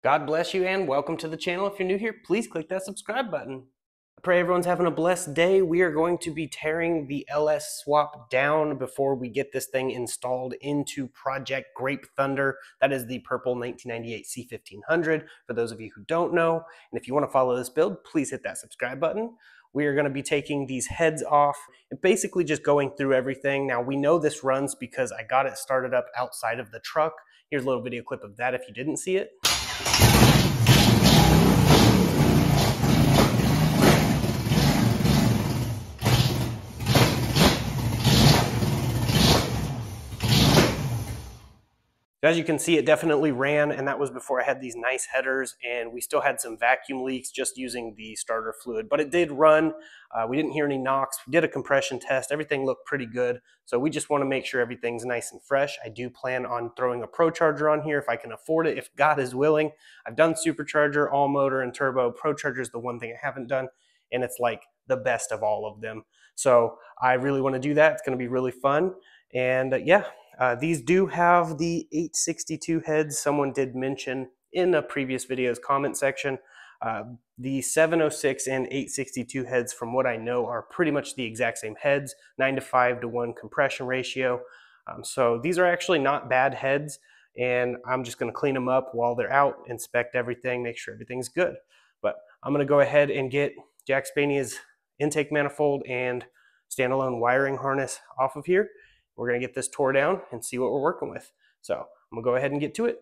God bless you and welcome to the channel. If you're new here, please click that subscribe button. I pray everyone's having a blessed day. We are going to be tearing the LS swap down before we get this thing installed into Project Grape Thunder. That is the purple 1998 C1500 for those of you who don't know. And if you want to follow this build, please hit that subscribe button. We are going to be taking these heads off and basically just going through everything. Now we know this runs because I got it started up outside of the truck. Here's a little video clip of that if you didn't see it. As you can see, it definitely ran, and that was before I had these nice headers, and we still had some vacuum leaks just using the starter fluid, but it did run. We didn't hear any knocks. We did a compression test. Everything looked pretty good, so we just want to make sure everything's nice and fresh. I do plan on throwing a Pro Charger on here if I can afford it, if God is willing. I've done Supercharger, all motor, and turbo. Pro Charger is the one thing I haven't done, and it's like the best of all of them. So I really want to do that. It's going to be really fun, and yeah. These do have the 862 heads. Someone did mention in a previous video's comment section. The 706 and 862 heads, from what I know, are pretty much the exact same heads, 9:5:1 compression ratio. So these are actually not bad heads, and I'm just going to clean them up while they're out, inspect everything, make sure everything's good. But I'm going to go ahead and get Jackspania's intake manifold and standalone wiring harness off of here. We're going to get this tore down and see what we're working with. So I'm going to go ahead and get to it.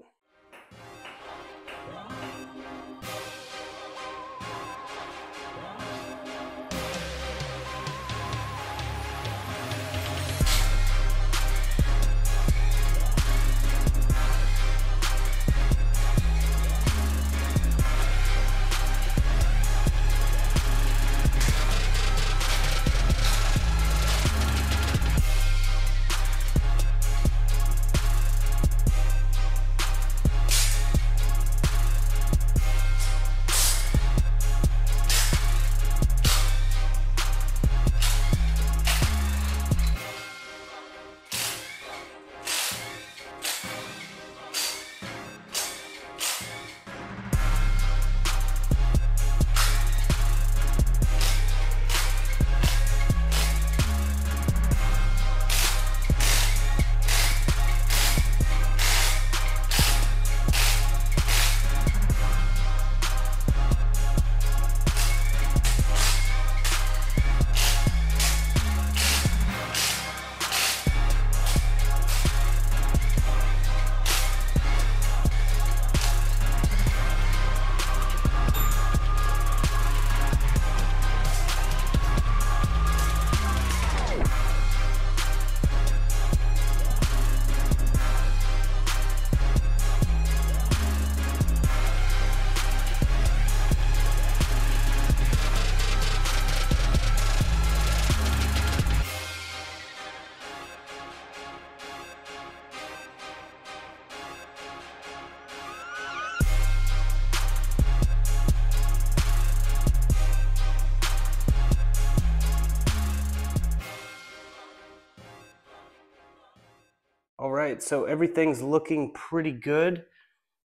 All right, so everything's looking pretty good.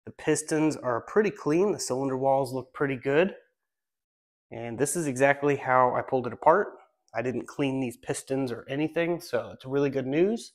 The pistons are pretty clean. The cylinder walls look pretty good. And this is exactly how I pulled it apart. I didn't clean these pistons or anything, so it's really good news.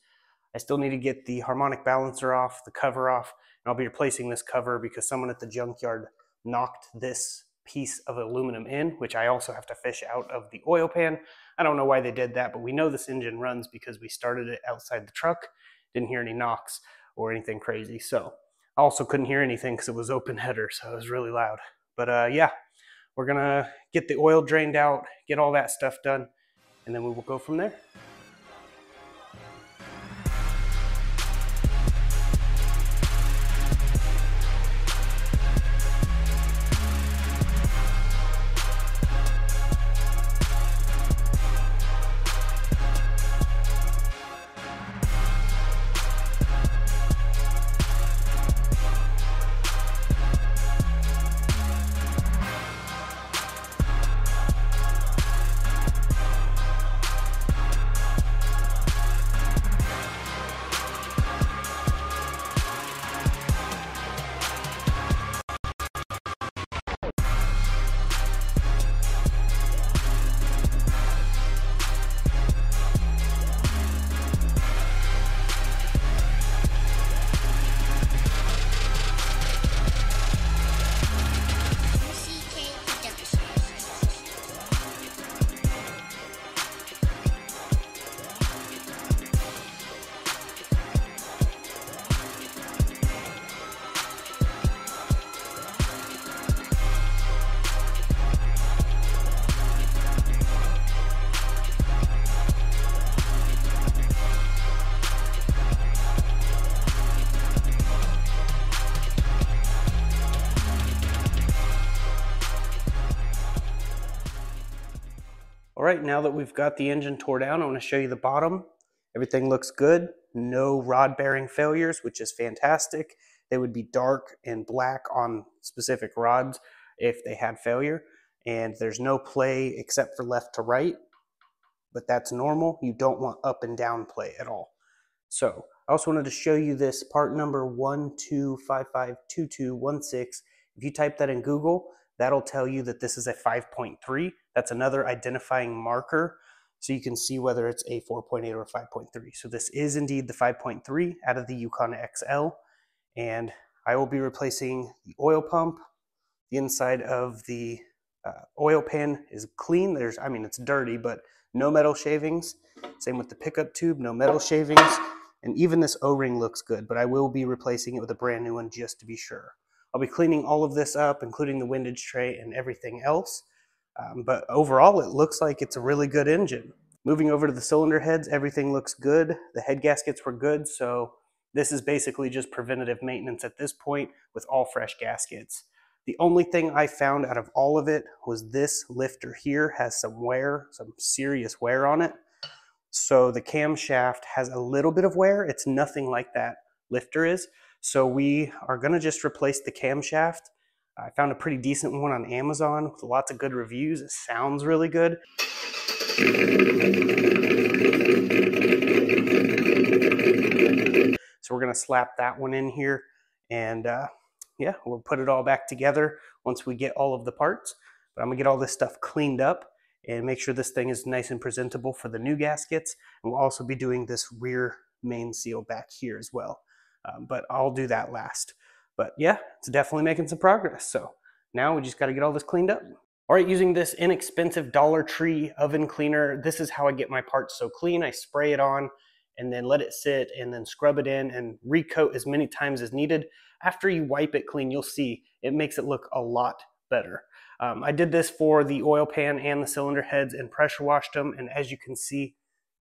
I still need to get the harmonic balancer off, the cover off, and I'll be replacing this cover because someone at the junkyard knocked this piece of aluminum in, which I also have to fish out of the oil pan. I don't know why they did that, but we know this engine runs because we started it outside the truck. Didn't hear any knocks or anything crazy. So I also couldn't hear anything because it was open header, so it was really loud. But yeah, we're gonna get the oil drained out, get all that stuff done, and then we will go from there. right, now that we've got the engine tore down, I want to show you the bottom. Everything looks good. No rod bearing failures, which is fantastic. They would be dark and black on specific rods if they had failure. And there's no play except for left to right, but that's normal. You don't want up and down play at all. So I also wanted to show you this part number 12552216. If you type that in Google, that'll tell you that this is a 5.3. That's another identifying marker, so you can see whether it's a 4.8 or a 5.3. So this is indeed the 5.3 out of the Yukon XL, and I will be replacing the oil pump. The inside of the oil pan is clean. It's dirty, but no metal shavings. Same with the pickup tube, no metal shavings. And even this O-ring looks good, but I will be replacing it with a brand new one just to be sure. I'll be cleaning all of this up, including the windage tray and everything else. But overall, it looks like it's a really good engine. Moving over to the cylinder heads, everything looks good. The head gaskets were good, so this is basically just preventative maintenance at this point with all fresh gaskets. The only thing I found out of all of it was this lifter here has some wear, some serious wear on it. So the camshaft has a little bit of wear. It's nothing like that lifter is. So we are gonna just replace the camshaft. I found a pretty decent one on Amazon with lots of good reviews. It sounds really good. So we're gonna slap that one in here, and yeah, we'll put it all back together once we get all of the parts. But I'm gonna get all this stuff cleaned up and make sure this thing is nice and presentable for the new gaskets. And we'll also be doing this rear main seal back here as well. But I'll do that last. But yeah, it's definitely making some progress. So now we just got to get all this cleaned up. All right, using this inexpensive Dollar Tree oven cleaner, this is how I get my parts so clean. I spray it on and then let it sit and then scrub it in and recoat as many times as needed. After you wipe it clean, you'll see it makes it look a lot better. I did this for the oil pan and the cylinder heads and pressure washed them. And as you can see,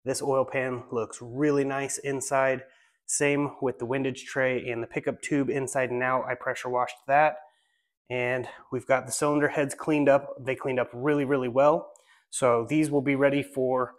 this oil pan looks really nice inside. Same with the windage tray and the pickup tube inside and out. I pressure washed that. And we've got the cylinder heads cleaned up. They cleaned up really, really well. So these will be ready for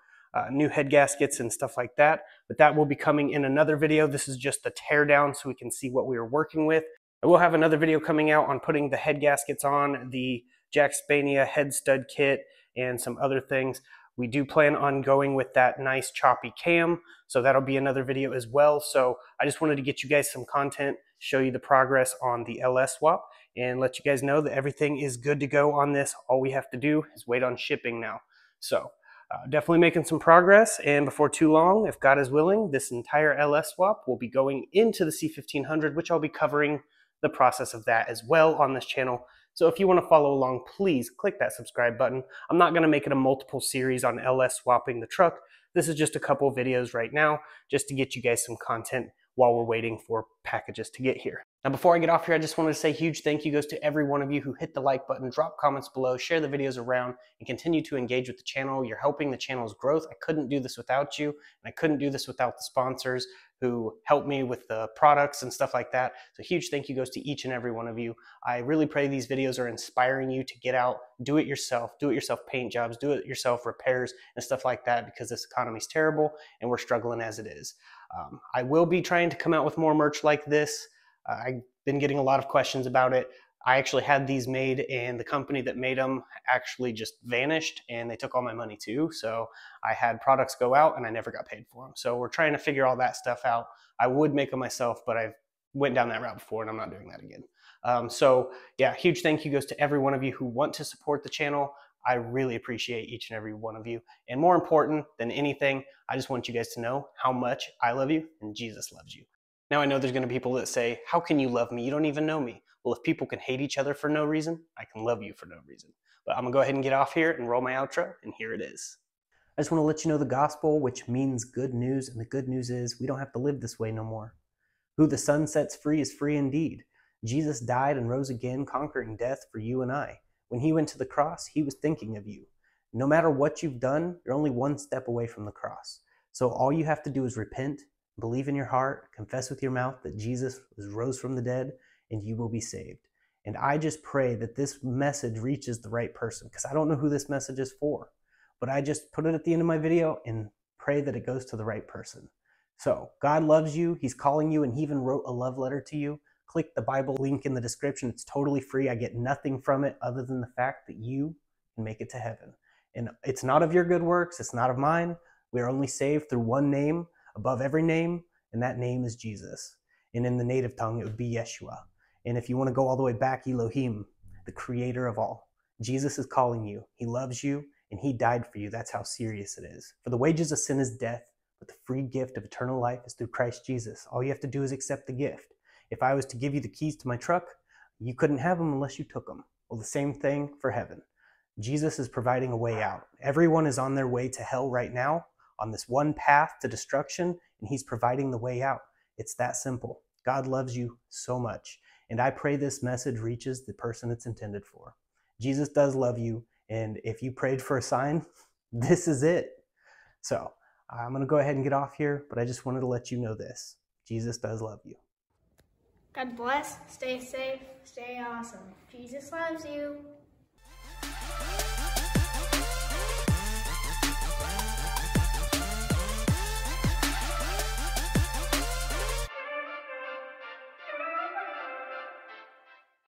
new head gaskets and stuff like that. But that will be coming in another video. This is just the tear down so we can see what we are working with. I will have another video coming out on putting the head gaskets on, the Jackspania head stud kit, and some other things. We do plan on going with that nice choppy cam, so that'll be another video as well. So I just wanted to get you guys some content, show you the progress on the LS swap, and let you guys know that everything is good to go on this. All we have to do is wait on shipping now. So definitely making some progress, and before too long, if God is willing, this entire LS swap will be going into the C1500, which I'll be covering the process of that as well on this channel. So if you want to follow along, please click that subscribe button. I'm not going to make it a multiple series on LS swapping the truck. This is just a couple videos right now just to get you guys some content while we're waiting for packages to get here. Now, before I get off here, I just wanted to say a huge thank you goes to every one of you who hit the like button, drop comments below, share the videos around, and continue to engage with the channel. You're helping the channel's growth. I couldn't do this without you, and I couldn't do this without the sponsors who helped me with the products and stuff like that. So huge thank you goes to each and every one of you. I really pray these videos are inspiring you to get out, do it yourself paint jobs, do it yourself repairs and stuff like that, because this economy is terrible and we're struggling as it is. I will be trying to come out with more merch like this. I've been getting a lot of questions about it. I actually had these made and the company that made them actually just vanished and they took all my money too. So I had products go out and I never got paid for them. So we're trying to figure all that stuff out. I would make them myself, but I've went down that route before and I'm not doing that again. So yeah, huge thank you goes to every one of you who want to support the channel. I really appreciate each and every one of you. And more important than anything, I just want you guys to know how much I love you and Jesus loves you. Now I know there's going to be people that say, how can you love me? You don't even know me. Well, if people can hate each other for no reason, I can love you for no reason. But I'm going to go ahead and get off here and roll my outro, and here it is. I just want to let you know the gospel, which means good news, and the good news is we don't have to live this way no more. Who the Son sets free is free indeed. Jesus died and rose again, conquering death for you and I. When he went to the cross, he was thinking of you. No matter what you've done, you're only one step away from the cross. So all you have to do is repent, believe in your heart, confess with your mouth that Jesus rose from the dead, and you will be saved. And I just pray that this message reaches the right person, because I don't know who this message is for. but I just put it at the end of my video and pray that it goes to the right person. So God loves you. He's calling you, and he even wrote a love letter to you. Click the Bible link in the description. It's totally free. I get nothing from it other than the fact that you can make it to heaven. And it's not of your good works. It's not of mine. We are only saved through one name above every name, and that name is Jesus. And in the native tongue, it would be Yeshua. And if you want to go all the way back, Elohim, the creator of all. Jesus is calling you. He loves you, and he died for you. That's how serious it is. For the wages of sin is death, but the free gift of eternal life is through Christ Jesus. All you have to do is accept the gift. If I was to give you the keys to my truck, you couldn't have them unless you took them. Well, the same thing for heaven. Jesus is providing a way out. Everyone is on their way to hell right now, on this one path to destruction, and he's providing the way out. It's that simple. God loves you so much. And I pray this message reaches the person it's intended for. Jesus does love you, and if you prayed for a sign, this is it. So I'm going to go ahead and get off here, but I just wanted to let you know this. Jesus does love you. God bless, stay safe, stay awesome. Jesus loves you.